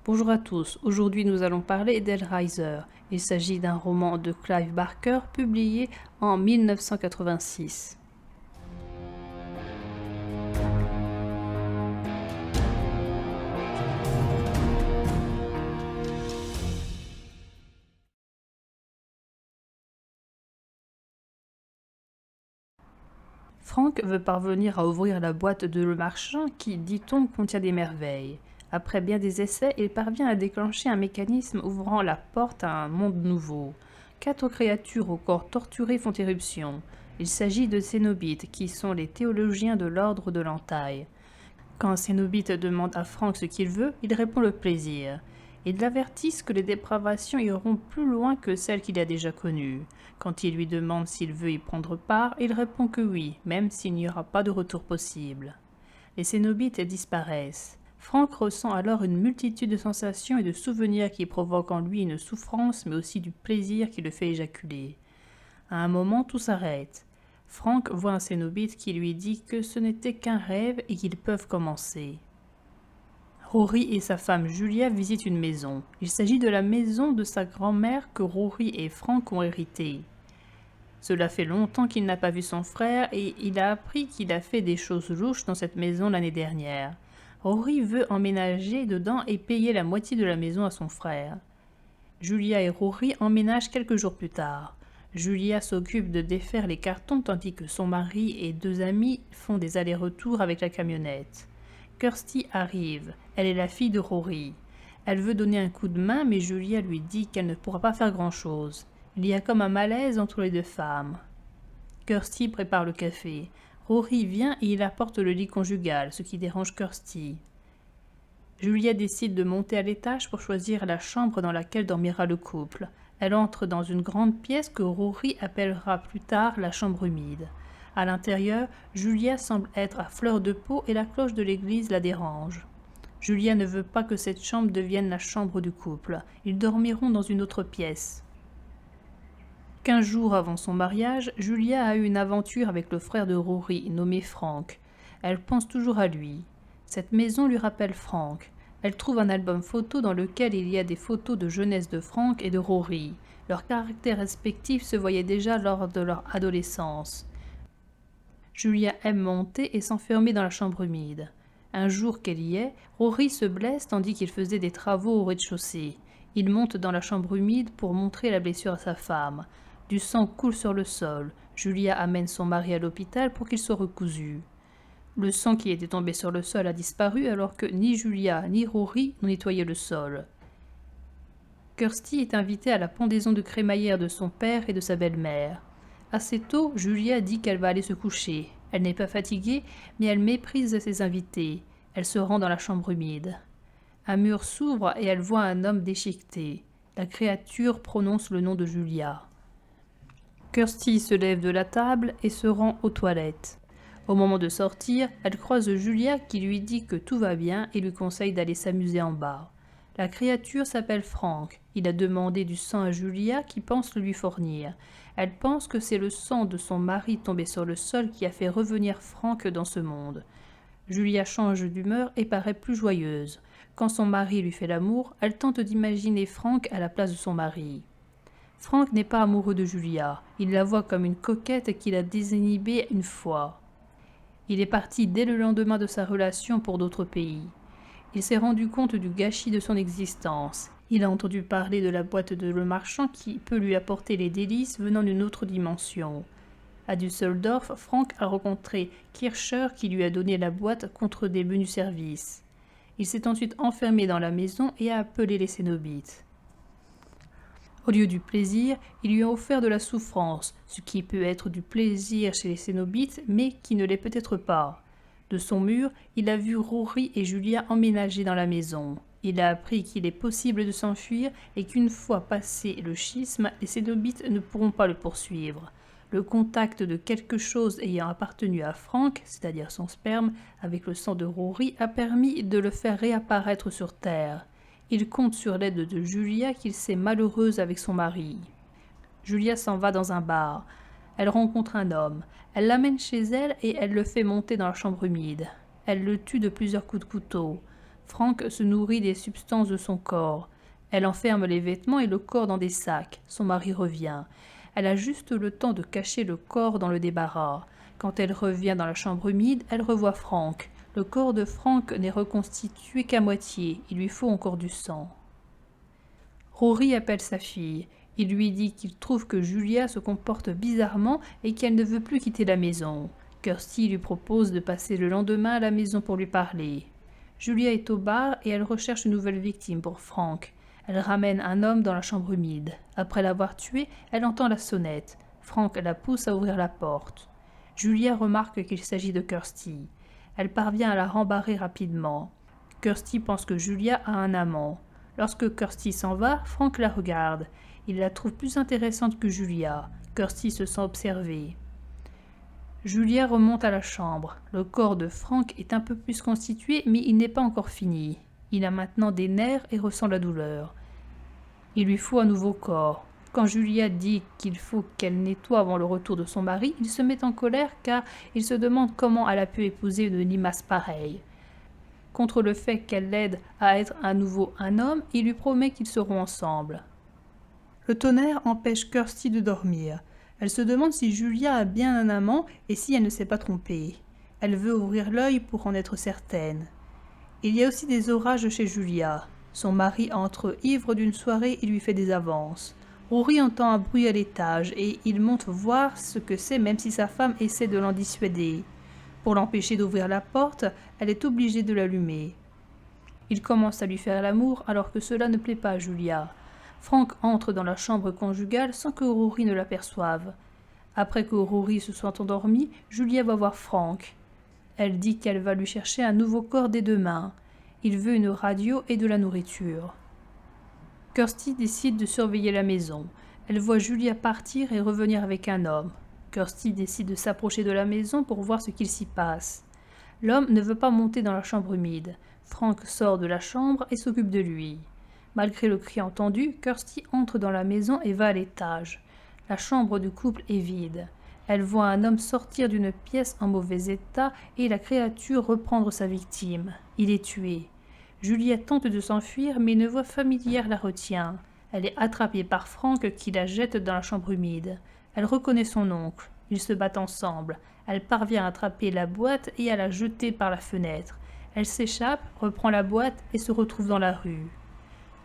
Bonjour à tous, aujourd'hui nous allons parler d'Hellraiser. Il s'agit d'un roman de Clive Barker publié en 1986. Frank veut parvenir à ouvrir la boîte de le marchand qui, dit-on, contient des merveilles. Après bien des essais, il parvient à déclencher un mécanisme ouvrant la porte à un monde nouveau. 4 créatures au corps torturé font éruption. Il s'agit de Cénobites, qui sont les théologiens de l'ordre de l'Entaille. Quand Cénobite demande à Frank ce qu'il veut, il répond le plaisir. Ils l'avertissent que les dépravations iront plus loin que celles qu'il a déjà connues. Quand il lui demande s'il veut y prendre part, il répond que oui, même s'il n'y aura pas de retour possible. Les Cénobites disparaissent. Frank ressent alors une multitude de sensations et de souvenirs qui provoquent en lui une souffrance, mais aussi du plaisir qui le fait éjaculer. À un moment, tout s'arrête. Frank voit un Cénobite qui lui dit que ce n'était qu'un rêve et qu'ils peuvent commencer. Rory et sa femme Julia visitent une maison. Il s'agit de la maison de sa grand-mère que Rory et Frank ont héritée. Cela fait longtemps qu'il n'a pas vu son frère et il a appris qu'il a fait des choses louches dans cette maison l'année dernière. Rory veut emménager dedans et payer la moitié de la maison à son frère. Julia et Rory emménagent quelques jours plus tard. Julia s'occupe de défaire les cartons tandis que son mari et 2 amis font des allers-retours avec la camionnette. Kirsty arrive, elle est la fille de Rory. Elle veut donner un coup de main mais Julia lui dit qu'elle ne pourra pas faire grand-chose. Il y a comme un malaise entre les 2 femmes. Kirsty prépare le café. Rory vient et il apporte le lit conjugal, ce qui dérange Kirsty. Julia décide de monter à l'étage pour choisir la chambre dans laquelle dormira le couple. Elle entre dans une grande pièce que Rory appellera plus tard la chambre humide. À l'intérieur, Julia semble être à fleur de peau et la cloche de l'église la dérange. Julia ne veut pas que cette chambre devienne la chambre du couple. Ils dormiront dans une autre pièce. 15 jours avant son mariage, Julia a eu une aventure avec le frère de Rory, nommé Frank. Elle pense toujours à lui. Cette maison lui rappelle Frank. Elle trouve un album photo dans lequel il y a des photos de jeunesse de Frank et de Rory. Leurs caractères respectifs se voyaient déjà lors de leur adolescence. Julia aime monter et s'enfermer dans la chambre humide. Un jour qu'elle y est, Rory se blesse tandis qu'il faisait des travaux au rez-de-chaussée. Il monte dans la chambre humide pour montrer la blessure à sa femme. Du sang coule sur le sol. Julia amène son mari à l'hôpital pour qu'il soit recousu. Le sang qui était tombé sur le sol a disparu alors que ni Julia ni Rory n'ont nettoyé le sol. Kirsty est invitée à la pendaison de crémaillère de son père et de sa belle-mère. Assez tôt, Julia dit qu'elle va aller se coucher. Elle n'est pas fatiguée, mais elle méprise ses invités. Elle se rend dans la chambre humide. Un mur s'ouvre et elle voit un homme déchiqueté. La créature prononce le nom de Julia. Kirsty se lève de la table et se rend aux toilettes. Au moment de sortir, elle croise Julia qui lui dit que tout va bien et lui conseille d'aller s'amuser en bas. La créature s'appelle Frank. Il a demandé du sang à Julia qui pense le lui fournir. Elle pense que c'est le sang de son mari tombé sur le sol qui a fait revenir Frank dans ce monde. Julia change d'humeur et paraît plus joyeuse. Quand son mari lui fait l'amour, elle tente d'imaginer Frank à la place de son mari. Frank n'est pas amoureux de Julia. Il la voit comme une coquette qu'il a désinhibée une fois. Il est parti dès le lendemain de sa relation pour d'autres pays. Il s'est rendu compte du gâchis de son existence. Il a entendu parler de la boîte de le marchand qui peut lui apporter les délices venant d'une autre dimension. À Düsseldorf, Frank a rencontré Kircher qui lui a donné la boîte contre des menus services. Il s'est ensuite enfermé dans la maison et a appelé les Cénobites. Au lieu du plaisir, il lui a offert de la souffrance, ce qui peut être du plaisir chez les Cénobites, mais qui ne l'est peut-être pas. De son mur, il a vu Rory et Julia emménager dans la maison. Il a appris qu'il est possible de s'enfuir et qu'une fois passé le schisme, les Cénobites ne pourront pas le poursuivre. Le contact de quelque chose ayant appartenu à Frank, c'est-à-dire son sperme, avec le sang de Rory, a permis de le faire réapparaître sur Terre. Il compte sur l'aide de Julia qu'il sait malheureuse avec son mari. Julia s'en va dans un bar. Elle rencontre un homme. Elle l'amène chez elle et elle le fait monter dans la chambre humide. Elle le tue de plusieurs coups de couteau. Frank se nourrit des substances de son corps. Elle enferme les vêtements et le corps dans des sacs. Son mari revient. Elle a juste le temps de cacher le corps dans le débarras. Quand elle revient dans la chambre humide, elle revoit Frank. Le corps de Frank n'est reconstitué qu'à moitié. Il lui faut encore du sang. Rory appelle sa fille. Il lui dit qu'il trouve que Julia se comporte bizarrement et qu'elle ne veut plus quitter la maison. Kirsty lui propose de passer le lendemain à la maison pour lui parler. Julia est au bar et elle recherche une nouvelle victime pour Frank. Elle ramène un homme dans la chambre humide. Après l'avoir tué, elle entend la sonnette. Frank la pousse à ouvrir la porte. Julia remarque qu'il s'agit de Kirsty. Elle parvient à la rembarrer rapidement. Kirsty pense que Julia a un amant. Lorsque Kirsty s'en va, Frank la regarde. Il la trouve plus intéressante que Julia. Kirsty se sent observée. Julia remonte à la chambre. Le corps de Frank est un peu plus constitué, mais il n'est pas encore fini. Il a maintenant des nerfs et ressent la douleur. Il lui faut un nouveau corps. Quand Julia dit qu'il faut qu'elle nettoie avant le retour de son mari, il se met en colère car il se demande comment elle a pu épouser une limace pareille. Contre le fait qu'elle l'aide à être à nouveau un homme, il lui promet qu'ils seront ensemble. Le tonnerre empêche Kirsty de dormir. Elle se demande si Julia a bien un amant et si elle ne s'est pas trompée. Elle veut ouvrir l'œil pour en être certaine. Il y a aussi des orages chez Julia. Son mari entre ivre d'une soirée et lui fait des avances. Rory entend un bruit à l'étage et il monte voir ce que c'est même si sa femme essaie de l'en dissuader. Pour l'empêcher d'ouvrir la porte, elle est obligée de l'allumer. Il commence à lui faire l'amour alors que cela ne plaît pas à Julia. Frank entre dans la chambre conjugale sans que Rory ne l'aperçoive. Après que Rory se soit endormi, Julia va voir Frank. Elle dit qu'elle va lui chercher un nouveau corps dès demain. Il veut une radio et de la nourriture. Kirsty décide de surveiller la maison. Elle voit Julia partir et revenir avec un homme. Kirsty décide de s'approcher de la maison pour voir ce qu'il s'y passe. L'homme ne veut pas monter dans la chambre humide. Frank sort de la chambre et s'occupe de lui. Malgré le cri entendu, Kirsty entre dans la maison et va à l'étage. La chambre du couple est vide. Elle voit un homme sortir d'une pièce en mauvais état et la créature reprendre sa victime. Il est tué. Julia tente de s'enfuir mais une voix familière la retient. Elle est attrapée par Frank qui la jette dans la chambre humide. Elle reconnaît son oncle. Ils se battent ensemble. Elle parvient à attraper la boîte et à la jeter par la fenêtre. Elle s'échappe, reprend la boîte et se retrouve dans la rue.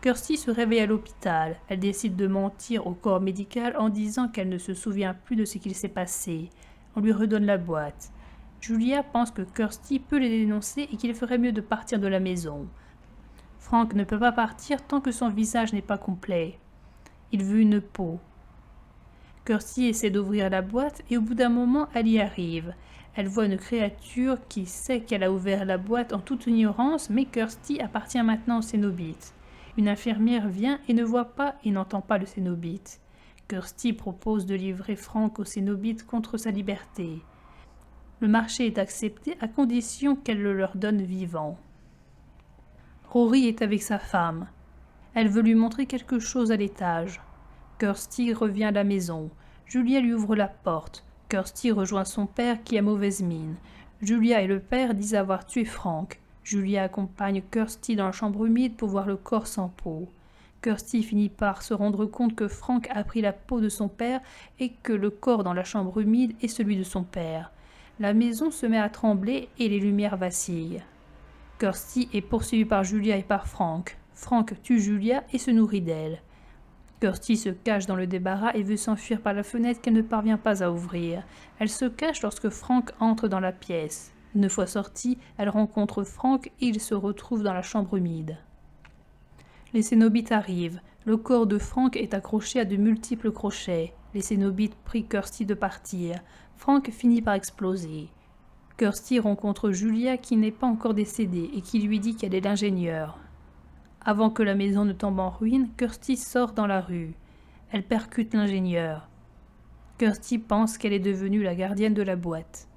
Kirsty se réveille à l'hôpital. Elle décide de mentir au corps médical en disant qu'elle ne se souvient plus de ce qu'il s'est passé. On lui redonne la boîte. Julia pense que Kirsty peut les dénoncer et qu'il ferait mieux de partir de la maison. Frank ne peut pas partir tant que son visage n'est pas complet. Il veut une peau. Kirsty essaie d'ouvrir la boîte et au bout d'un moment, elle y arrive. Elle voit une créature qui sait qu'elle a ouvert la boîte en toute ignorance, mais Kirsty appartient maintenant aux Cénobites. Une infirmière vient et ne voit pas et n'entend pas le Cénobite. Kirsty propose de livrer Frank aux Cénobites contre sa liberté. Le marché est accepté à condition qu'elle le leur donne vivant. Rory est avec sa femme. Elle veut lui montrer quelque chose à l'étage. Kirsty revient à la maison. Julia lui ouvre la porte. Kirsty rejoint son père qui a mauvaise mine. Julia et le père disent avoir tué Frank. Julia accompagne Kirsty dans la chambre humide pour voir le corps sans peau. Kirsty finit par se rendre compte que Frank a pris la peau de son père et que le corps dans la chambre humide est celui de son père. La maison se met à trembler et les lumières vacillent. Kirsty est poursuivie par Julia et par Frank. Frank tue Julia et se nourrit d'elle. Kirsty se cache dans le débarras et veut s'enfuir par la fenêtre qu'elle ne parvient pas à ouvrir. Elle se cache lorsque Frank entre dans la pièce. Une fois sortie, elle rencontre Frank et ils se retrouvent dans la chambre humide. Les Cénobites arrivent. Le corps de Frank est accroché à de multiples crochets. Les Cénobites prient Kirsty de partir. Frank finit par exploser. Kirsty rencontre Julia qui n'est pas encore décédée et qui lui dit qu'elle est l'ingénieure. Avant que la maison ne tombe en ruine, Kirsty sort dans la rue. Elle percute l'ingénieure. Kirsty pense qu'elle est devenue la gardienne de la boîte.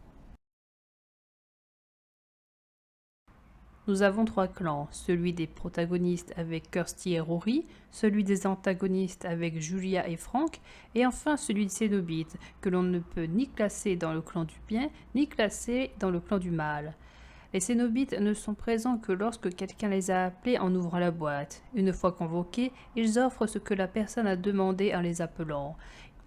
Nous avons 3 clans, celui des protagonistes avec Kirsty et Rory, celui des antagonistes avec Julia et Frank, et enfin celui des Cénobites, que l'on ne peut ni classer dans le clan du bien, ni classer dans le clan du mal. Les Cénobites ne sont présents que lorsque quelqu'un les a appelés en ouvrant la boîte. Une fois convoqués, ils offrent ce que la personne a demandé en les appelant.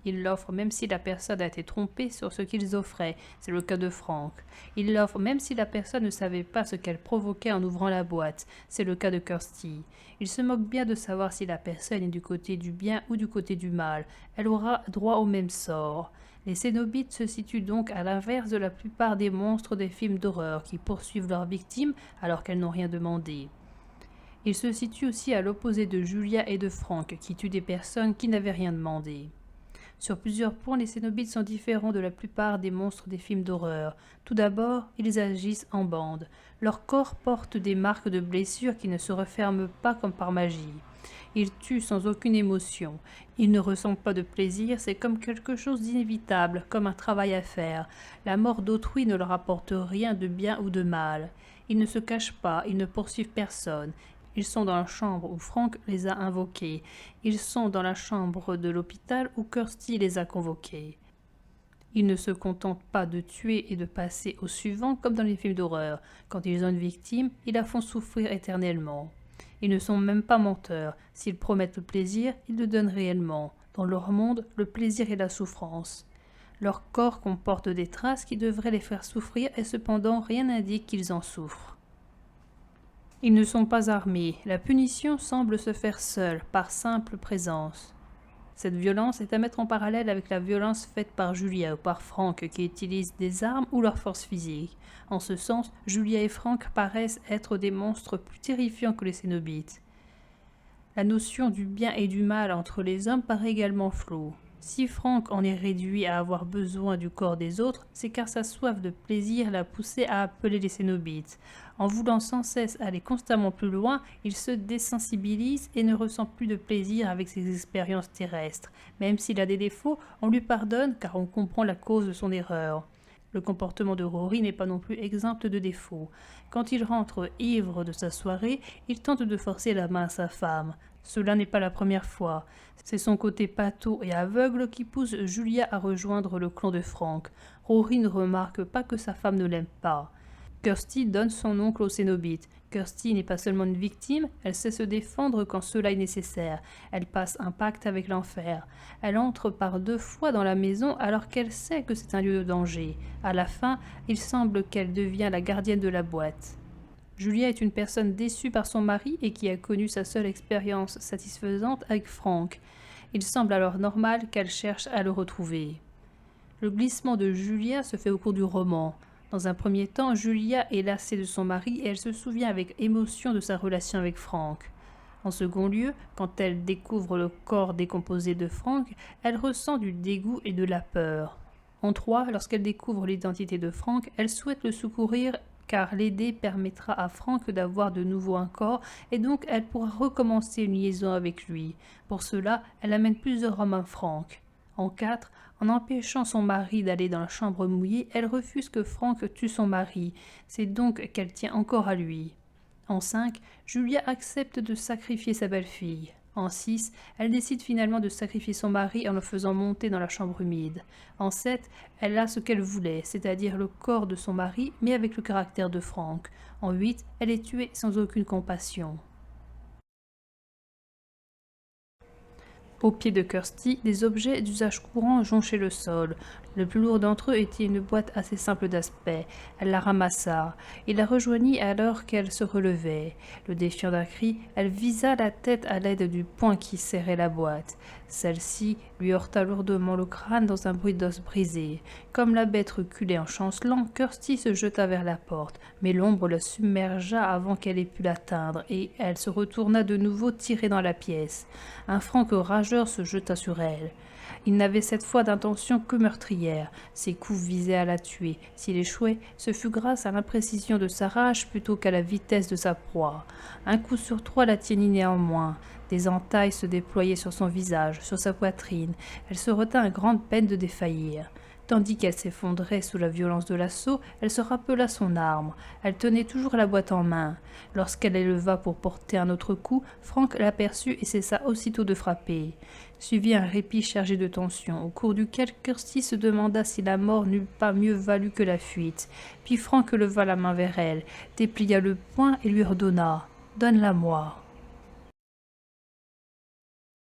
Ils l'offrent même si la personne a été trompée sur ce qu'ils offraient, c'est le cas de Frank. Ils l'offrent même si la personne ne savait pas ce qu'elle provoquait en ouvrant la boîte, c'est le cas de Kirsty. Ils se moquent bien de savoir si la personne est du côté du bien ou du côté du mal, elle aura droit au même sort. Les Cénobites se situent donc à l'inverse de la plupart des monstres des films d'horreur qui poursuivent leurs victimes alors qu'elles n'ont rien demandé. Ils se situent aussi à l'opposé de Julia et de Frank qui tuent des personnes qui n'avaient rien demandé. Sur plusieurs points, les Cénobites sont différents de la plupart des monstres des films d'horreur. Tout d'abord, ils agissent en bande. Leur corps porte des marques de blessures qui ne se referment pas comme par magie. Ils tuent sans aucune émotion. Ils ne ressentent pas de plaisir, c'est comme quelque chose d'inévitable, comme un travail à faire. La mort d'autrui ne leur apporte rien de bien ou de mal. Ils ne se cachent pas, ils ne poursuivent personne. Ils sont dans la chambre où Frank les a invoqués. Ils sont dans la chambre de l'hôpital où Kirsty les a convoqués. Ils ne se contentent pas de tuer et de passer au suivant comme dans les films d'horreur. Quand ils ont une victime, ils la font souffrir éternellement. Ils ne sont même pas menteurs. S'ils promettent le plaisir, ils le donnent réellement. Dans leur monde, le plaisir est la souffrance. Leur corps comporte des traces qui devraient les faire souffrir et cependant rien n'indique qu'ils en souffrent. Ils ne sont pas armés. La punition semble se faire seule, par simple présence. Cette violence est à mettre en parallèle avec la violence faite par Julia ou par Frank qui utilisent des armes ou leur force physique. En ce sens, Julia et Frank paraissent être des monstres plus terrifiants que les Cénobites. La notion du bien et du mal entre les hommes paraît également floue. Si Frank en est réduit à avoir besoin du corps des autres, c'est car sa soif de plaisir l'a poussé à appeler les Cénobites. En voulant sans cesse aller constamment plus loin, il se désensibilise et ne ressent plus de plaisir avec ses expériences terrestres. Même s'il a des défauts, on lui pardonne car on comprend la cause de son erreur. Le comportement de Rory n'est pas non plus exempt de défauts. Quand il rentre ivre de sa soirée, il tente de forcer la main à sa femme. Cela n'est pas la première fois. C'est son côté pâteau et aveugle qui pousse Julia à rejoindre le clan de Frank. Rory ne remarque pas que sa femme ne l'aime pas. Kirsty donne son oncle aux Cénobites. Kirsty n'est pas seulement une victime, elle sait se défendre quand cela est nécessaire. Elle passe un pacte avec l'enfer. Elle entre par 2 fois dans la maison alors qu'elle sait que c'est un lieu de danger. À la fin, il semble qu'elle devient la gardienne de la boîte. Julia est une personne déçue par son mari et qui a connu sa seule expérience satisfaisante avec Frank. Il semble alors normal qu'elle cherche à le retrouver. Le glissement de Julia se fait au cours du roman. Dans un premier temps, Julia est lassée de son mari et elle se souvient avec émotion de sa relation avec Frank. En second lieu, quand elle découvre le corps décomposé de Frank, elle ressent du dégoût et de la peur. En trois, lorsqu'elle découvre l'identité de Frank, elle souhaite le secourir car l'aider permettra à Frank d'avoir de nouveau un corps et donc elle pourra recommencer une liaison avec lui. Pour cela, elle amène plusieurs hommes à Frank. En 4, en empêchant son mari d'aller dans la chambre mouillée, elle refuse que Frank tue son mari. C'est donc qu'elle tient encore à lui. En 5, Julia accepte de sacrifier sa belle-fille. En 6, elle décide finalement de sacrifier son mari en le faisant monter dans la chambre humide. En 7, elle a ce qu'elle voulait, c'est-à-dire le corps de son mari, mais avec le caractère de Frank. En 8, elle est tuée sans aucune compassion. Au pied de Kirsty, des objets d'usage courant jonchaient le sol. Le plus lourd d'entre eux était une boîte assez simple d'aspect. Elle la ramassa. Il la rejoignit alors qu'elle se relevait. Le défiant d'un cri, elle visa la tête à l'aide du poing qui serrait la boîte. Celle-ci lui heurta lourdement le crâne dans un bruit d'os brisé. Comme la bête reculait en chancelant, Kirsty se jeta vers la porte, mais l'ombre la submergea avant qu'elle ait pu l'atteindre, et elle se retourna de nouveau tirée dans la pièce. Un Frank rageur se jeta sur elle. Il n'avait cette fois d'intention que meurtrière. Ses coups visaient à la tuer. S'il échouait, ce fut grâce à l'imprécision de sa rage plutôt qu'à la vitesse de sa proie. Un coup sur 3 l'atteignit néanmoins. Des entailles se déployaient sur son visage, sur sa poitrine. Elle se retint à grande peine de défaillir. Tandis qu'elle s'effondrait sous la violence de l'assaut, elle se rappela son arme. Elle tenait toujours la boîte en main. Lorsqu'elle éleva pour porter un autre coup, Frank l'aperçut et cessa aussitôt de frapper. Suivit un répit chargé de tension, au cours duquel Kirsty se demanda si la mort n'eût pas mieux valu que la fuite. Puis Frank leva la main vers elle, déplia le poing et lui ordonna « Donne-la-moi ».